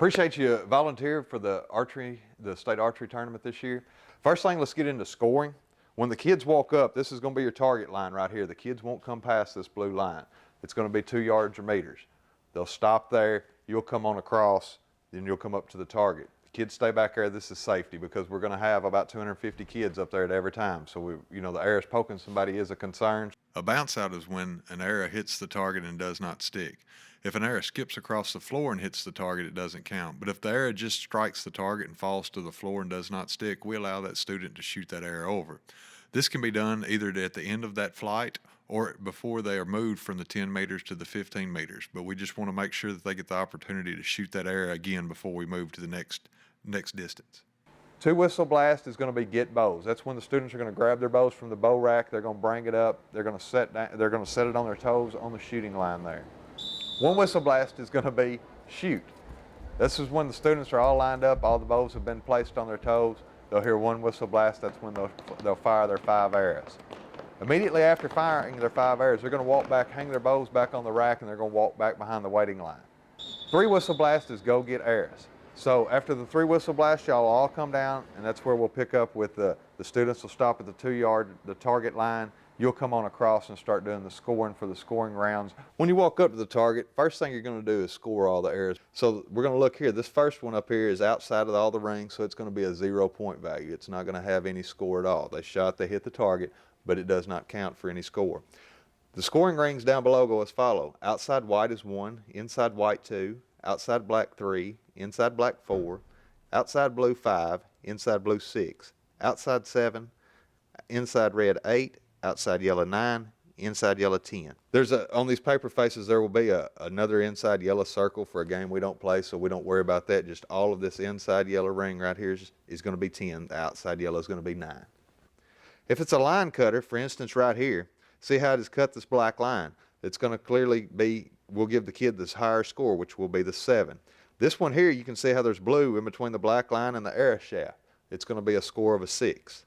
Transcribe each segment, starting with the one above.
Appreciate you volunteering for the state archery tournament this year. First thing, let's get into scoring. When the kids walk up, this is going to be your target line right here. The kids won't come past this blue line. It's going to be 2 yards or meters. They'll stop there, you'll come on across, then you'll come up to the target. The kids stay back there. This is safety because we're going to have about 250 kids up there at every time. So the arrow's poking somebody is a concern. A bounce out is when an arrow hits the target and does not stick. If an arrow skips across the floor and hits the target, it doesn't count. But if the arrow just strikes the target and falls to the floor and does not stick, we allow that student to shoot that arrow over. This can be done either at the end of that flight or before they are moved from the 10 meters to the 15 meters. But we just want to make sure that they get the opportunity to shoot that arrow again before we move to the next distance. 2 whistle blast is going to be get bows. That's when the students are going to grab their bows from the bow rack. They're going to bring it up. They're going to set it on their toes on the shooting line there. 1 whistle blast is going to be shoot. This is when the students are all lined up. All the bows have been placed on their toes. They'll hear 1 whistle blast. That's when they'll fire their 5 arrows. Immediately after firing their 5 arrows, they're going to walk back, hang their bows back on the rack, and they're going to walk back behind the waiting line. 3 whistle blast is go get arrows. So after the 3 whistle blasts, y'all all come down, and that's where we'll pick up with the students will stop at the 2-yard, the target line. You'll come on across and start doing the scoring for the scoring rounds. When you walk up to the target, first thing you're going to do is score all the arrows. So we're going to look here. This first one up here is outside of all the rings, so it's going to be a 0-point value. It's not going to have any score at all. They hit the target, but it does not count for any score. The scoring rings down below go as follow. Outside white is 1, inside white 2, outside black 3, inside black 4, outside blue 5, inside blue 6, outside 7, inside red 8, outside yellow 9, inside yellow 10. On these paper faces there will be another inside yellow circle for a game we don't play, so we don't worry about that. Just all of this inside yellow ring right here is going to be 10. The outside yellow is going to be 9. If it's a line cutter, for instance right here, see how it has cut this black line. It's going to clearly be, we'll give the kid this higher score, which will be the 7. This one here, you can see how there's blue in between the black line and the arrow shaft. It's going to be a score of a 6.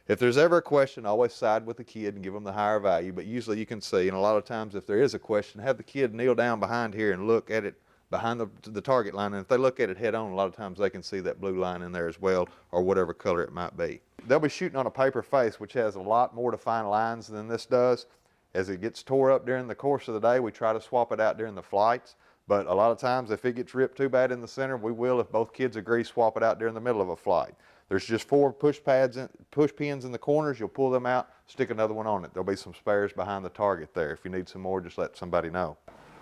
If there's ever a question, always side with the kid and give them the higher value, but usually you can see, and a lot of times if there is a question, have the kid kneel down behind here and look at it behind the target line, and if they look at it head on, a lot of times they can see that blue line in there as well, or whatever color it might be. They'll be shooting on a paper face, which has a lot more defined lines than this does. As it gets tore up during the course of the day, we try to swap it out during the flights, but a lot of times if it gets ripped too bad in the center, we will, if both kids agree, swap it out during the middle of a flight. There's just 4 push pins in the corners. You'll pull them out, stick another one on it. There'll be some spares behind the target there. If you need some more, just let somebody know.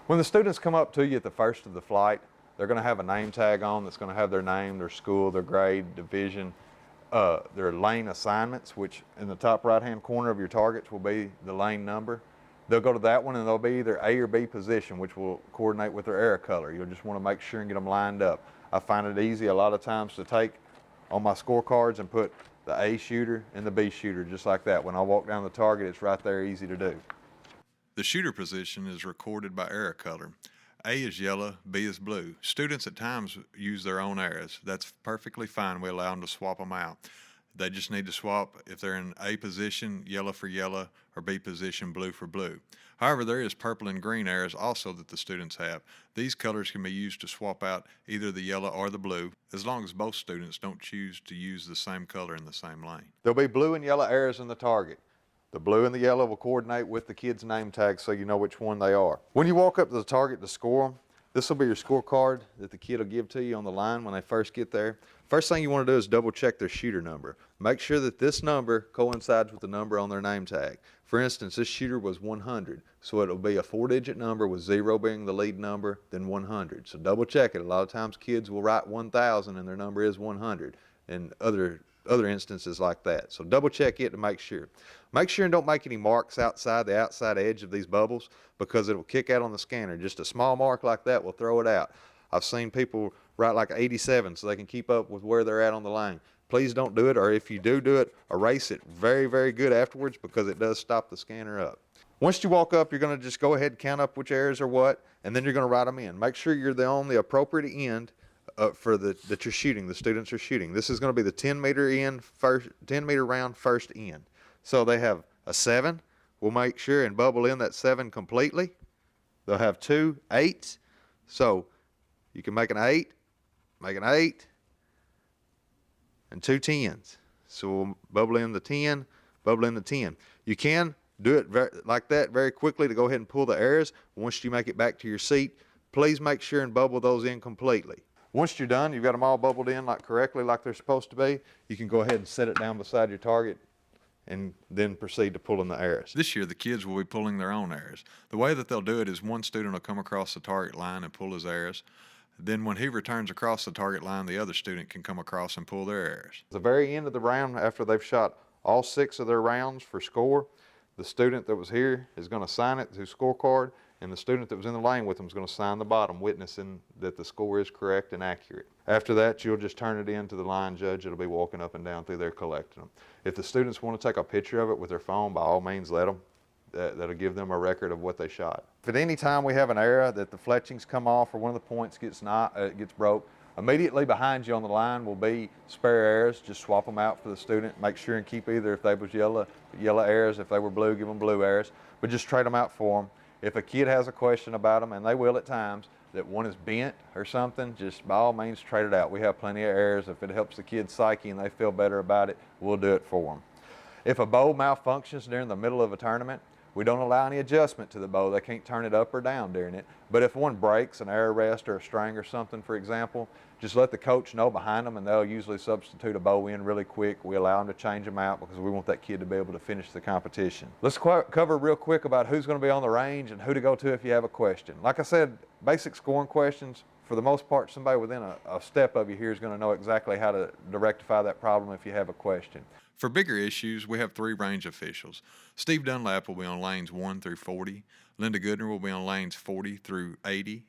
When the students come up to you at the first of the flight, they're going to have a name tag on that's going to have their name, their school, their grade, division, their lane assignments, which in the top right-hand corner of your targets will be the lane number. They'll go to that one and they'll be either A or B position, which will coordinate with their arrow color. You'll just want to make sure and get them lined up. I find it easy a lot of times to take on my scorecards and put the A shooter and the B shooter just like that. When I walk down the target, it's right there, easy to do. The shooter position is recorded by arrow color. A is yellow, B is blue. Students at times use their own arrows. That's perfectly fine. We allow them to swap them out. They just need to swap if they're in A position, yellow for yellow, or B position, blue for blue. However, there is purple and green arrows also that the students have. These colors can be used to swap out either the yellow or the blue, as long as both students don't choose to use the same color in the same lane. There'll be blue and yellow arrows in the target. The blue and the yellow will coordinate with the kid's name tag so you know which one they are. When you walk up to the target to score them, this will be your scorecard that the kid will give to you on the line when they first get there. First thing you want to do is double check their shooter number. Make sure that this number coincides with the number on their name tag. For instance, this shooter was 100, so it'll be a 4-digit number with 0 being the lead number, then 100. So double check it. A lot of times kids will write 1,000 and their number is 100, and other instances like that. So double check it to make sure. Make sure and don't make any marks outside the outside edge of these bubbles because it will kick out on the scanner. Just a small mark like that will throw it out. I've seen people write like 87 so they can keep up with where they're at on the line. Please don't do it, or if you do it, erase it very, very good afterwards because it does stop the scanner up. Once you walk up, you're going to just go ahead and count up which arrows are what, and then you're going to write them in. Make sure you're on the appropriate end that you're shooting, the students are shooting. This is going to be the 10-meter round first end. So they have a 7. We'll make sure and bubble in that 7 completely. They'll have 2 8s. So you can make an 8, make an 8, and 2 10s. So we'll bubble in the 10, bubble in the 10. You can do it like that very quickly to go ahead and pull the errors. Once you make it back to your seat, please make sure and bubble those in completely. Once you're done, you've got them all bubbled in correctly like they're supposed to be, you can go ahead and set it down beside your target and then proceed to pulling the errors. This year, the kids will be pulling their own errors. The way that they'll do it is one student will come across the target line and pull his errors. Then when he returns across the target line, the other student can come across and pull their errors. At the very end of the round, after they've shot all 6 of their rounds for score, the student that was here is going to sign it to scorecard, and the student that was in the lane with them is going to sign the bottom, witnessing that the score is correct and accurate. After that, you'll just turn it in to the line judge. It'll be walking up and down through there collecting them. If the students want to take a picture of it with their phone, by all means let them. That'll give them a record of what they shot. If at any time we have an error that the fletchings come off or one of the points gets broke, immediately behind you on the line will be spare errors. Just swap them out for the student. Make sure and keep either, if they was yellow errors. If they were blue, give them blue errors. But just trade them out for them. If a kid has a question about them, and they will at times, that one is bent or something, just by all means trade it out. We have plenty of errors. If it helps the kid's psyche and they feel better about it, we'll do it for them. If a bow malfunctions during the middle of a tournament, we don't allow any adjustment to the bow. They can't turn it up or down during it. But if one breaks, an arrow rest or a string or something, for example, just let the coach know behind them, and they'll usually substitute a bow in really quick. We allow them to change them out because we want that kid to be able to finish the competition. Let's cover real quick about who's going to be on the range and who to go to if you have a question. Like I said, basic scoring questions. For the most part, somebody within a step of you here is going to know exactly how to rectify that problem if you have a question. For bigger issues, we have 3 range officials. Steve Dunlap will be on lanes 1 through 40. Linda Goodner will be on lanes 40 through 80.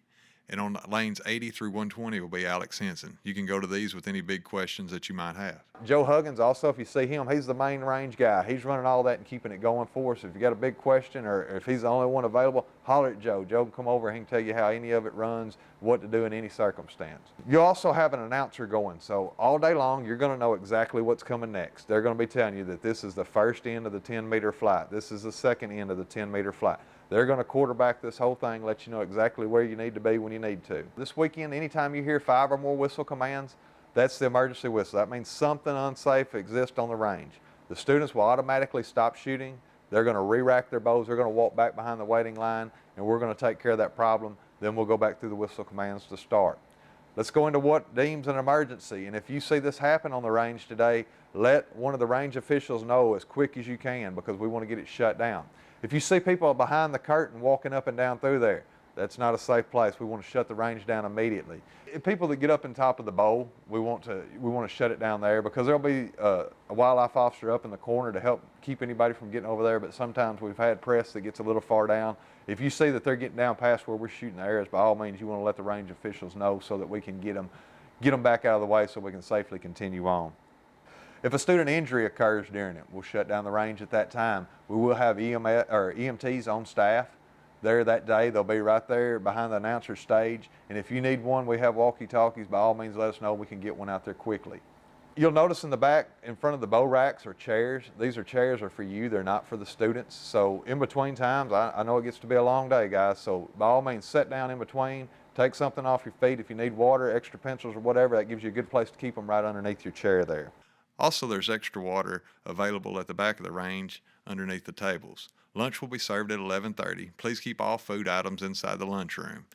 And on lanes 80 through 120 will be Alex Henson. You can go to these with any big questions that you might have. Joe Huggins also, if you see him, he's the main range guy. He's running all that and keeping it going for us. If you got a big question or if he's the only one available, holler at Joe. Joe can come over and he can tell you how any of it runs, what to do in any circumstance. You also have an announcer going, so all day long you're going to know exactly what's coming next. They're going to be telling you that this is the first end of the 10-meter flight. This is the second end of the 10-meter flight. They're going to quarterback this whole thing, let you know exactly where you need to be when you need to. This weekend, anytime you hear 5 or more whistle commands, that's the emergency whistle. That means something unsafe exists on the range. The students will automatically stop shooting. They're going to re-rack their bows. They're going to walk back behind the waiting line, and we're going to take care of that problem. Then we'll go back through the whistle commands to start. Let's go into what deems an emergency. And if you see this happen on the range today, let one of the range officials know as quick as you can because we want to get it shut down. If you see people behind the curtain walking up and down through there, that's not a safe place. We want to shut the range down immediately. If people that get up on top of the bowl, we want to shut it down there because there'll be a wildlife officer up in the corner to help keep anybody from getting over there. But sometimes we've had press that gets a little far down. If you see that they're getting down past where we're shooting the arrows, by all means, you want to let the range officials know so that we can get them back out of the way so we can safely continue on. If a student injury occurs during it, we'll shut down the range at that time. We will have EMTs on staff there that day. They'll be right there behind the announcer's stage. And if you need one, we have walkie-talkies. By all means, let us know. We can get one out there quickly. You'll notice in the back, in front of the bow racks, are chairs. These chairs are for you. They're not for the students. So in between times, I know it gets to be a long day, guys. So by all means, sit down in between. Take something off your feet. If you need water, extra pencils, or whatever, that gives you a good place to keep them right underneath your chair there. Also, there's extra water available at the back of the range underneath the tables. Lunch will be served at 11:30. Please keep all food items inside the lunchroom.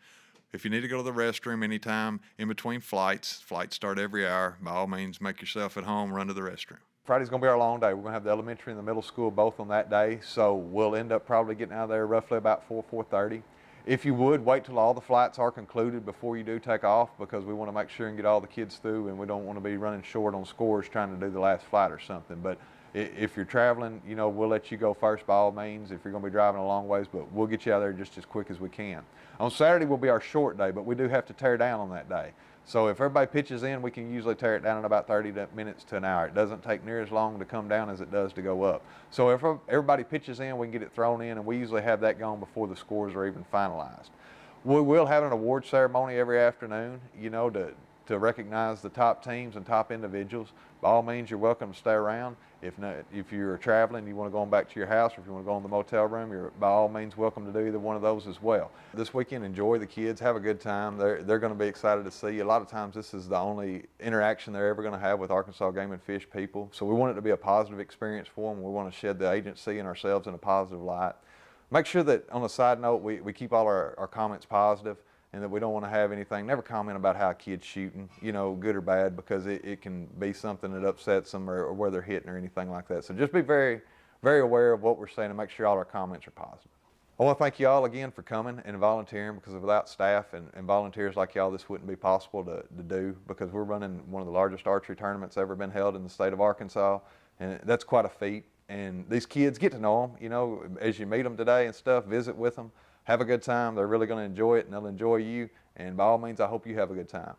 If you need to go to the restroom anytime in between flights start every hour. By all means, make yourself at home, run to the restroom. Friday's going to be our long day. We're going to have the elementary and the middle school both on that day, so we'll end up probably getting out of there roughly about 4:30. If you would, wait till all the flights are concluded before you do take off because we want to make sure and get all the kids through and we don't want to be running short on scores trying to do the last flight or something. But if you're traveling, we'll let you go first by all means if you're going to be driving a long ways, but we'll get you out there just as quick as we can. On Saturday will be our short day, but we do have to tear down on that day. So if everybody pitches in, we can usually tear it down in about 30 minutes to an hour. It doesn't take near as long to come down as it does to go up. So if everybody pitches in, we can get it thrown in, and we usually have that gone before the scores are even finalized. We will have an award ceremony every afternoon, to recognize the top teams and top individuals. By all means, you're welcome to stay around. If not, if you're traveling, you want to go on back to your house, or if you want to go in the motel room, you're by all means welcome to do either one of those as well. This weekend, enjoy the kids, have a good time. They're going to be excited to see you. A lot of times this is the only interaction they're ever going to have with Arkansas Game and Fish people. So we want it to be a positive experience for them. We want to shed the agency and ourselves in a positive light. Make sure that, on a side note, we keep all our comments positive, and that we don't want to have anything, never comment about how a kid's shooting, you know, good or bad, because it can be something that upsets them, or where they're hitting or anything like that. So just be very, very aware of what we're saying and make sure all our comments are positive. I want to thank you all again for coming and volunteering, because without staff and volunteers like y'all, this wouldn't be possible to do, because we're running one of the largest archery tournaments ever been held in the state of Arkansas, and that's quite a feat. And these kids, get to know them, you know, as you meet them today and stuff, visit with them. Have a good time. They're really going to enjoy it, and they'll enjoy you. And by all means, I hope you have a good time.